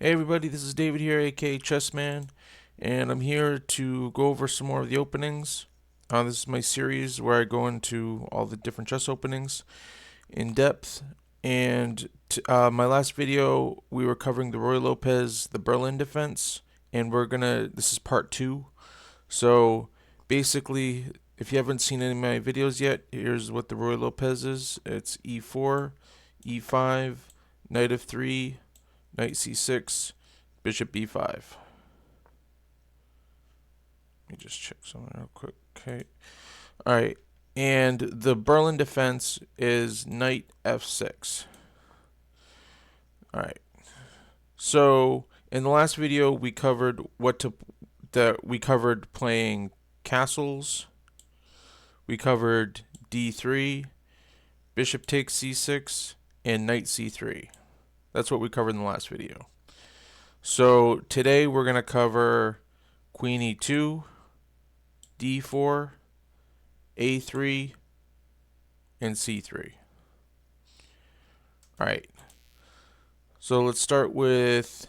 Hey everybody, this is David here, aka Chessman, and I'm here to go over some more of the openings. This is my series where I go into all the different chess openings in depth. And my last video, we were covering the Ruy Lopez, the Berlin defense, and this is part two. So basically, if you haven't seen any of my videos yet, here's what the Ruy Lopez is. It's e4, e5, knight f3, knight c6, bishop b5. Let me just check something real quick. Okay. All right. And the Berlin defense is knight f6. All right. So in the last video, we covered we covered playing castles. We covered d3, bishop takes c6, and knight c3. That's what we covered in the last video. So today we're going to cover queen e2, d4, a3, and c3. All right. So let's start with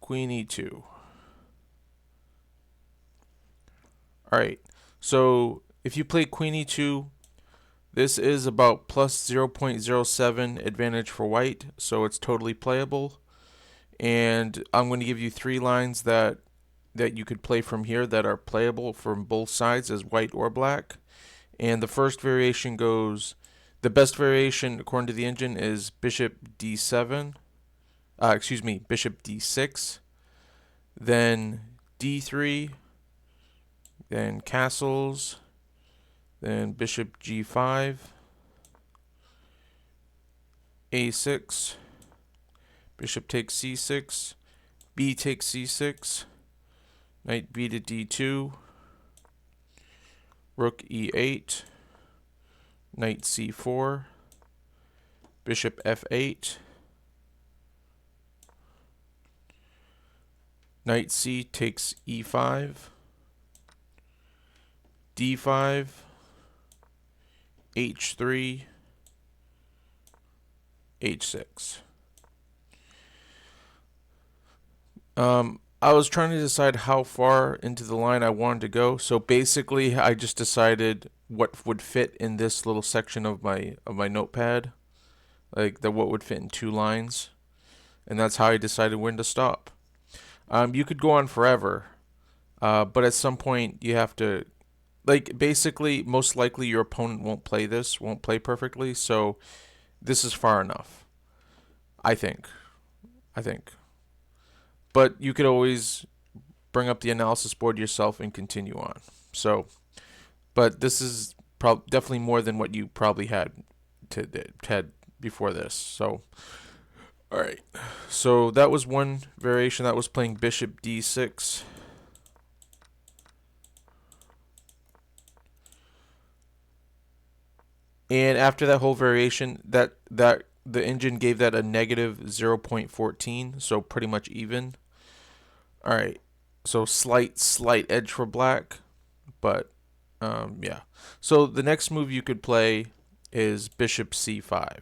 queen e2. All right. So if you play queen e2, this is about plus 0.07 advantage for white, so it's totally playable. And I'm going to give you three lines that you could play from here that are playable from both sides as white or black. And the first variation goes, the best variation according to the engine is bishop d7, bishop d6, then d3, then castles, then bishop g5, a6, bishop takes c6, b takes c6, knight b to d2, rook e8, knight c4, bishop f8, knight c takes e5, d5, h3, h6. I was trying to decide how far into the line I wanted to go. So basically, I just decided what would fit in this little section of my notepad, like what would fit in two lines, and that's how I decided when to stop. You could go on forever, but at some point you have to, like, basically, most likely your opponent won't play perfectly. So this is far enough, I think. I think. But you could always bring up the analysis board yourself and continue on. So, but this is definitely more than what you probably had before this. So, all right. So that was one variation. That was playing bishop d6. And after that whole variation, that the engine gave that a negative 0.14, so pretty much even. All right. So slight edge for black, but yeah. So the next move you could play is bishop c5.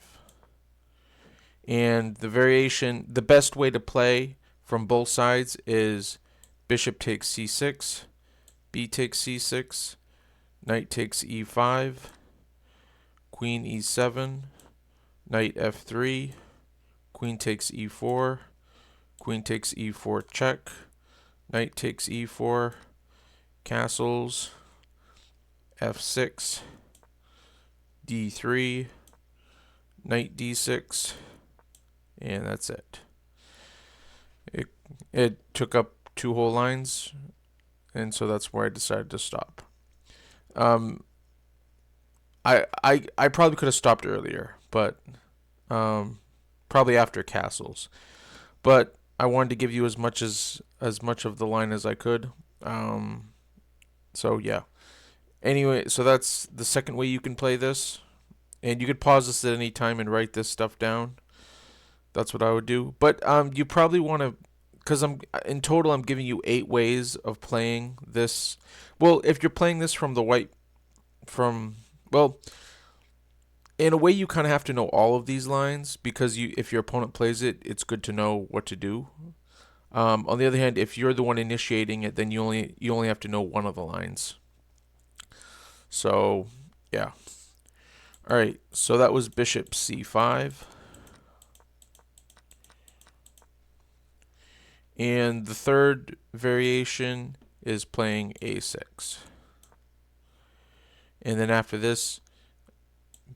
And the best way to play from both sides is bishop takes c6, b takes c6, knight takes e5, queen e7, knight f3, queen takes e4, queen takes e4 check, knight takes e4, castles, f6, d3, knight d6, and that's it. It took up two whole lines, and so that's where I decided to stop. I probably could have stopped earlier, but probably after castles. But I wanted to give you as much of the line as I could. So yeah. Anyway, so that's the second way you can play this, and you could pause this at any time and write this stuff down. That's what I would do. But you probably want to, because in total I'm giving you 8 ways of playing this. Well, if you're playing this from the white, well, in a way you kind of have to know all of these lines because if your opponent plays it, it's good to know what to do. On the other hand, if you're the one initiating it, then you only have to know one of the lines. So, yeah. All right. So that was bishop c5. And the third variation is playing a6. And then after this,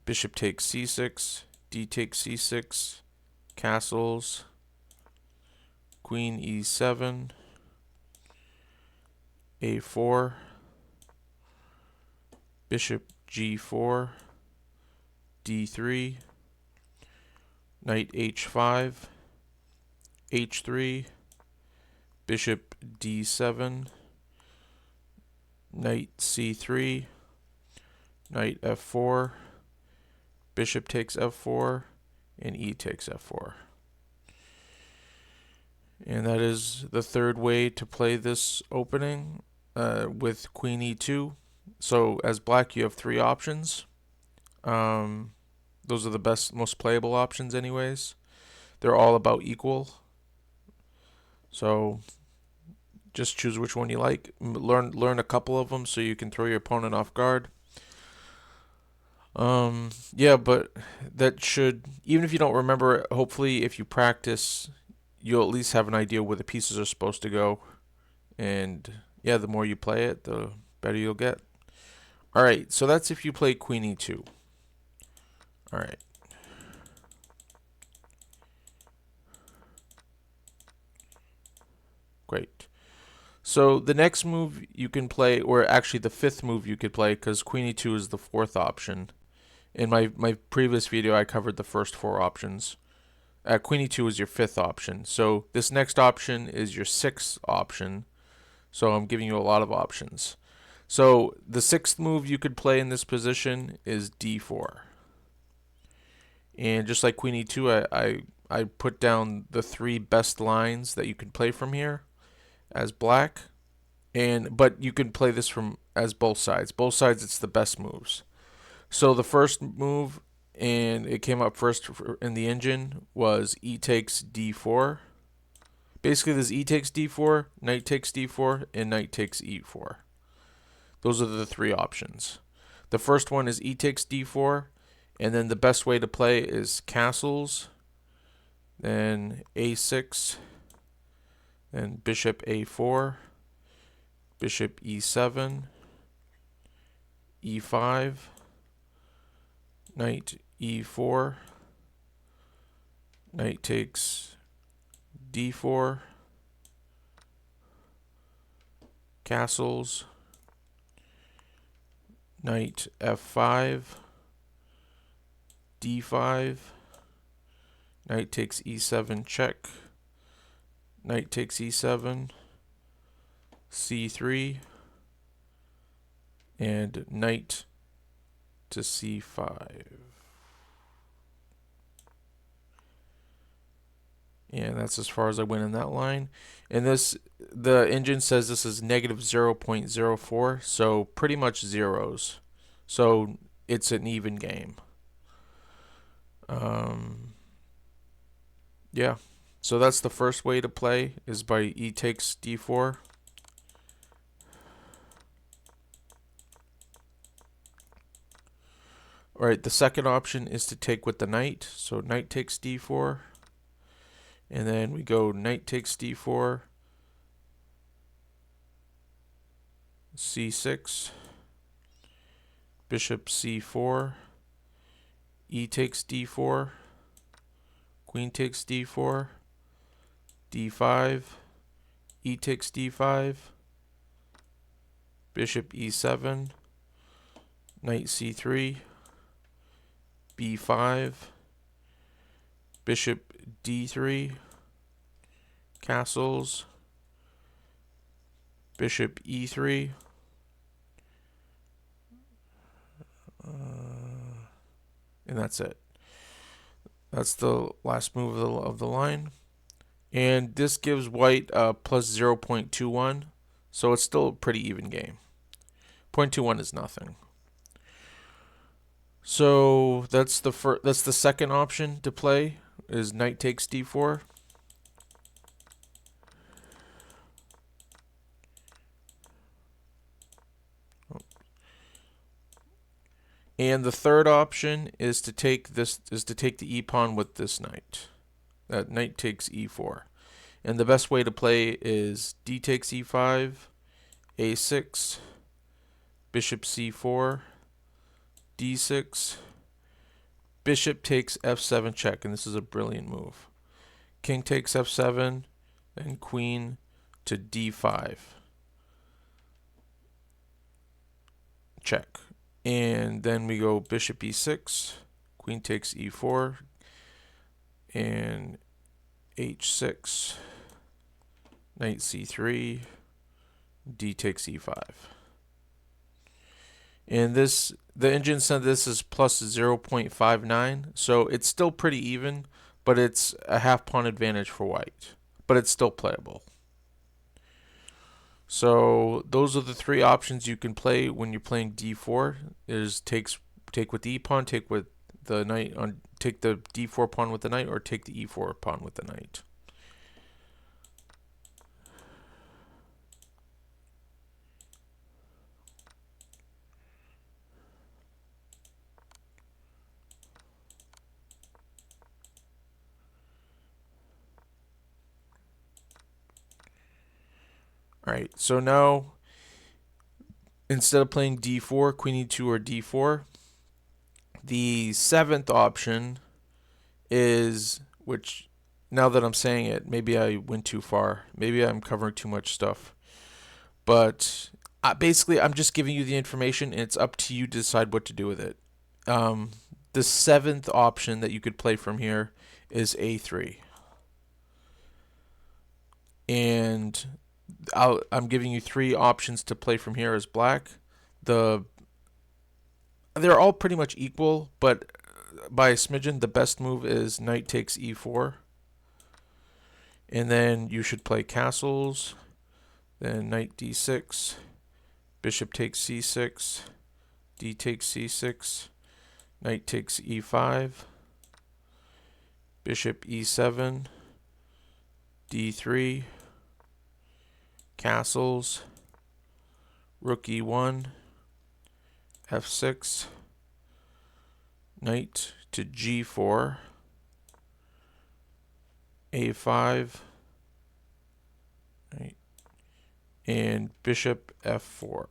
bishop takes c6, d takes c6, castles, queen e7, a4, bishop g4, d3, knight h5, h3, bishop d7, knight c3, knight f4, bishop takes f4, and e takes f4. And that is the third way to play this opening with queen e2. So as black, you have three options. Those are the best, most playable options anyways. They're all about equal. So just choose which one you like. Learn a couple of them so you can throw your opponent off guard. Yeah, but that should, even if you don't remember it, hopefully if you practice, you'll at least have an idea where the pieces are supposed to go. And yeah, the more you play it, the better you'll get. All right, so that's if you play queen e2. All right. Great. So the next move you can play, or actually the fifth move you could play, because queen e2 is the fourth option. In my previous video, I covered the first four options. Queen e2 is your fifth option. So this next option is your sixth option. So I'm giving you a lot of options. So the sixth move you could play in this position is d4. And just like queen e2, I put down the three best lines that you can play from here as black. But you can play this from as both sides. Both sides, it's the best moves. So the first move, and it came up first in the engine, was e takes d4. Basically, there's e takes d4, knight takes d4, and knight takes e4. Those are the three options. The first one is e takes d4, and then the best way to play is castles, then a6, then bishop a4, bishop e7, e5, knight e4, knight takes d4, castles, knight f5, d5, knight takes e7 check, knight takes e7, c3, and knight to c5. And that's as far as I went in that line. And this, the engine says this is negative 0.04, so pretty much zeros. So it's an even game. Yeah. So that's the first way to play, is by e takes d4. Alright, the second option is to take with the knight. So knight takes d4. And then we go knight takes d4, c6, bishop c4, e takes d4, queen takes d4, d5, e takes d5, bishop e7, knight c3, b5, bishop d3, castles, bishop e3, and that's it. That's the last move of the line. And this gives white plus 0.21, so it's still a pretty even game. 0.21 is nothing. So that's the second option to play, is knight takes d4. And the third option is to take the e pawn with this knight. That knight takes e4. And the best way to play is d takes e5, a6, bishop c4, d6, bishop takes f7 check, and this is a brilliant move. King takes f7, and queen to d5 check. And then we go bishop e6, queen takes e4, and h6, knight c3, d takes e5. And this, the engine said this is plus 0.59, so it's still pretty even, but it's a half pawn advantage for white, but it's still playable. So those are the three options you can play when you're playing d4. Is take with the e pawn, take with the knight on, take the d4 pawn with the knight, or take the e4 pawn with the knight. All right, so now instead of playing d4, queen e2, or d4, the seventh option is, which now that I'm saying it, maybe I went too far. Maybe I'm covering too much stuff. But basically, I'm just giving you the information, and it's up to you to decide what to do with it. The seventh option that you could play from here is a3. And I'm giving you three options to play from here as black. They're all pretty much equal, but by a smidgen, the best move is knight takes e4. And then you should play castles, then knight d6, bishop takes c6, d takes c6, knight takes e5, bishop e7, d3, castles, rook e1, f6, knight to g4, a5, right, and bishop f4.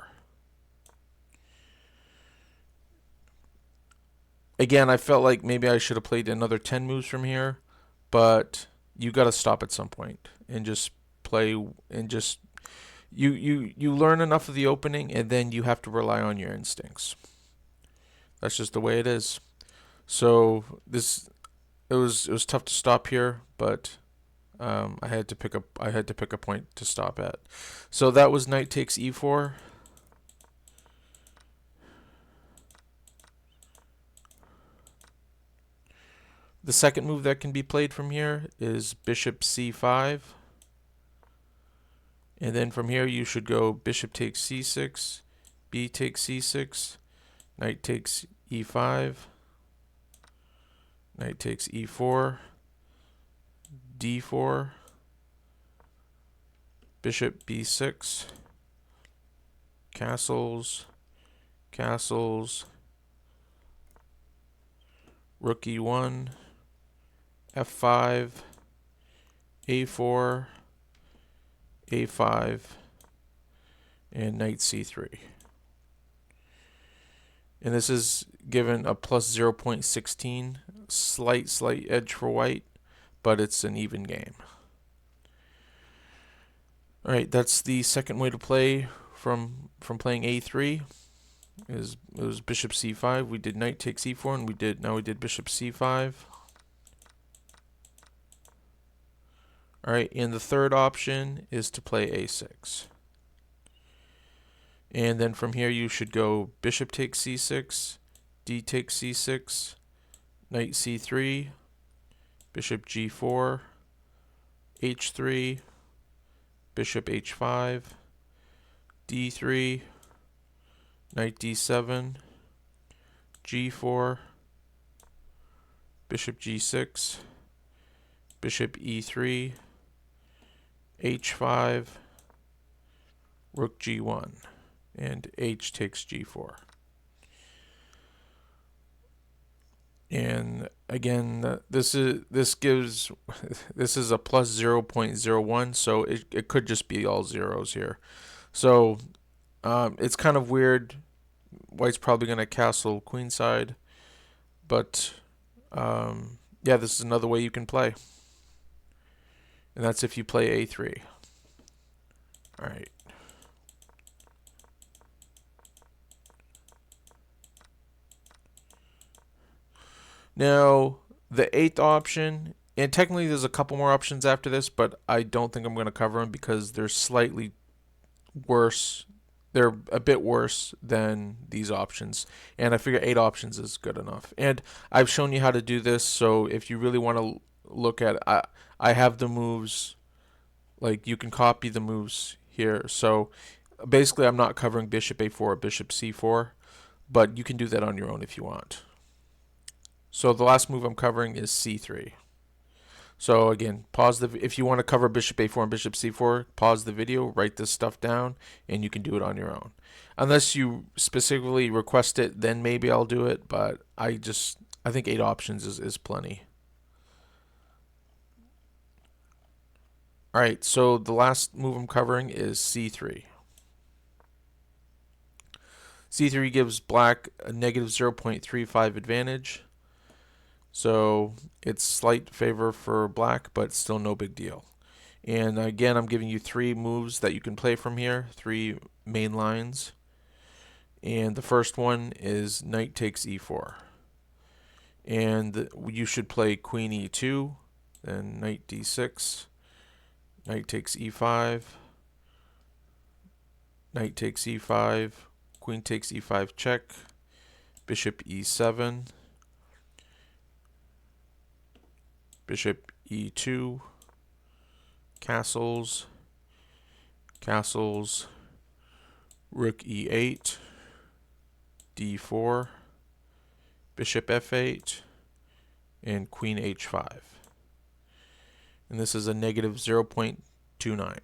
Again, I felt like maybe I should have played another 10 moves from here, but you got to stop at some point and just play, and just you learn enough of the opening, and then you have to rely on your instincts. That's just the way it is. So it was tough to stop here, but I had to pick a point to stop at. So that was knight takes e4. The second move that can be played from here is bishop c5. And then from here you should go bishop takes c6, b takes c6, knight takes e5, knight takes e4, d4, bishop b6, castles, castles, rook e1, f5, a4, a5, and knight c3. And this is given a plus 0.16, slight edge for white, but it's an even game. All right, that's the second way to play from playing a3. It was bishop c5. We did knight takes e4, and now we did bishop c5. All right, and the third option is to play a6. And then from here you should go bishop takes c6, d takes c6, knight c3, bishop g4, h3, bishop h5, d3, knight d7, g4, bishop g6, bishop e3, h5, rook g1, and h takes g4. And again, this gives this is a plus 0.01, so it could just be all zeros here. So it's kind of weird. White's probably going to castle queenside, but yeah, this is another way you can play, and that's if you play a3. All right. Now, the eighth option, and technically there's a couple more options after this, but I don't think I'm going to cover them because they're slightly worse. They're a bit worse than these options, and I figure 8 options is good enough. And I've shown you how to do this, so if you really want to look at it, I have the moves, like you can copy the moves here. So basically I'm not covering bishop a4 or bishop c4, but you can do that on your own if you want. So the last move I'm covering is c3. So again, if you want to cover bishop a4 and bishop c4, pause the video, write this stuff down, and you can do it on your own. Unless you specifically request it, then maybe I'll do it, but I think 8 options is plenty. Alright, so the last move I'm covering is c3. c3 gives black a negative 0.35 advantage. So it's slight favor for black, but still no big deal. And again, I'm giving you 3 moves that you can play from here, 3 main lines. And the first one is knight takes e4. And you should play queen e2, then knight d6, knight takes e5, knight takes e5, queen takes e5 check, bishop e7, bishop e2, castles, castles, rook e8, d4, bishop f8, and queen h5. And this is a negative 0.29.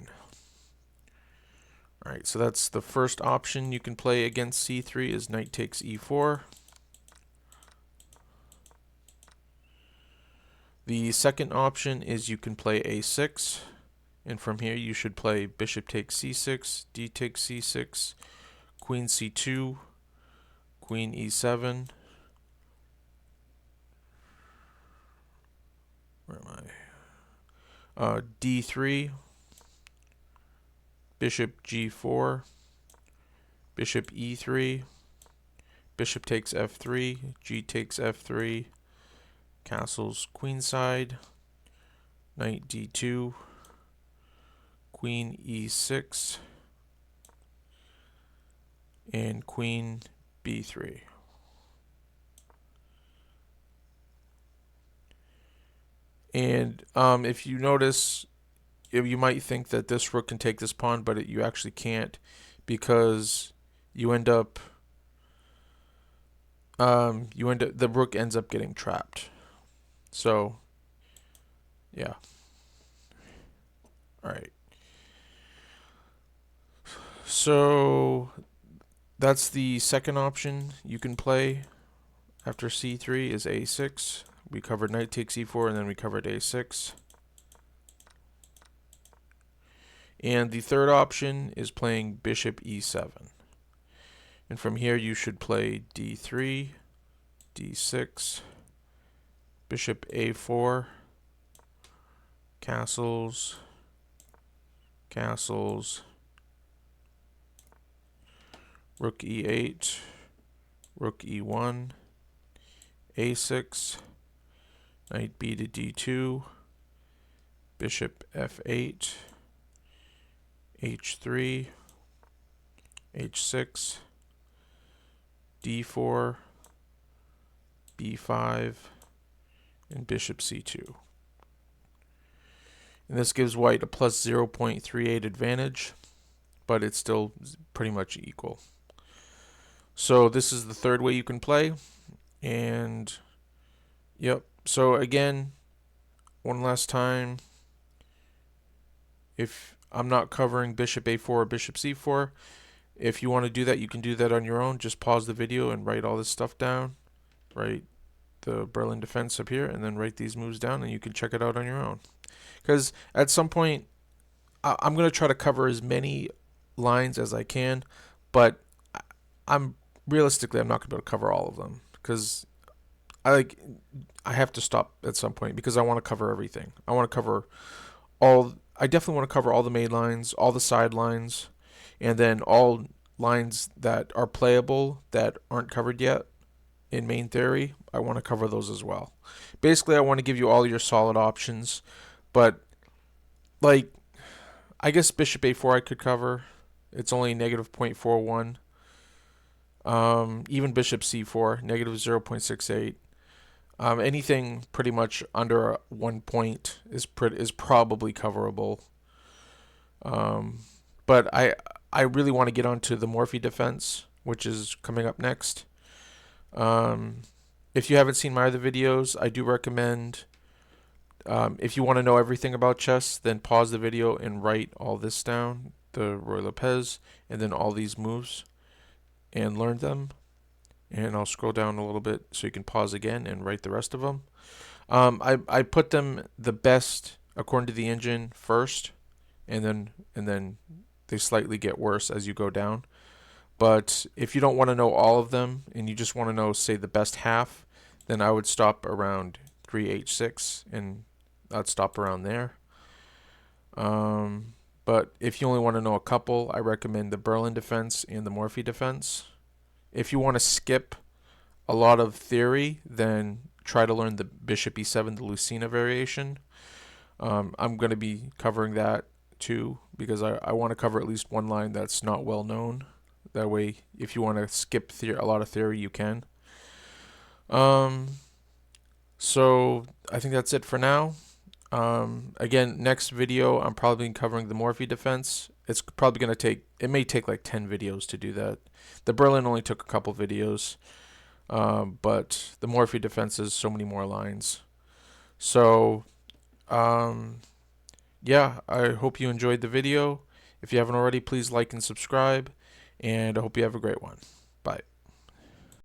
Alright, so that's the first option you can play against c3 is knight takes e4. The second option is you can play a6, and from here you should play bishop takes c6, d takes c6, queen c2, queen e7. Where am I? d3, bishop g4, bishop e3, bishop takes f3, g takes f3, castles queenside, knight d2, queen e6, and queen b3. And if you notice, you might think that this rook can take this pawn, but you actually can't, because you end up the rook ends up getting trapped. So yeah. All right. So that's the second option you can play after c3 is a6. We covered knight takes e4, and then we covered a6. And the third option is playing bishop e7. And from here you should play d3, d6, bishop a4, castles, castles, rook e8, rook e1, a6, knight b to d2, bishop f8, h3, h6, d4, b5, and bishop c2. And this gives white a plus 0.38 advantage, but it's still pretty much equal. So this is the third way you can play. And yep, so again, one last time, if I'm not covering bishop a4 or bishop c4, if you want to do that, you can do that on your own. Just pause the video and write all this stuff down. Write the Berlin defense up here, and then write these moves down, and you can check it out on your own. Because at some point, I'm going to try to cover as many lines as I can, but I'm realistically I'm not going to be able to cover all of them because I have to stop at some point because I want to cover everything. I want to cover all. I definitely want to cover all the main lines, all the side lines, and then all lines that are playable that aren't covered yet in main theory. I want to cover those as well. Basically, I want to give you all your solid options, but like I guess bishop a4 I could cover. It's only negative 0.41. Even bishop c4, negative 0.68. Anything pretty much under 1 point is probably coverable. But I really want to get onto the Morphy defense, which is coming up next. If you haven't seen my other videos, I do recommend, if you want to know everything about chess, then pause the video and write all this down, the Ruy Lopez, and then all these moves, and learn them. And I'll scroll down a little bit so you can pause again and write the rest of them. I put them the best according to the engine first, and then they slightly get worse as you go down. But if you don't want to know all of them and you just want to know, say, the best half, then I would stop around 3h6 and I'd stop around there. But if you only want to know a couple, I recommend the Berlin defense and the Morphy defense. If you want to skip a lot of theory, then try to learn the bishop e7, the Lucena variation. I'm going to be covering that too because I want to cover at least one line that's not well known. That way, if you want to skip a lot of theory, you can. So I think that's it for now. Again, next video, I'm probably covering the Morphy defense. It's probably going to it may take like 10 videos to do that. The Berlin only took a couple videos, but the Morphy defense is so many more lines. So, yeah, I hope you enjoyed the video. If you haven't already, please like and subscribe, and I hope you have a great one. Bye.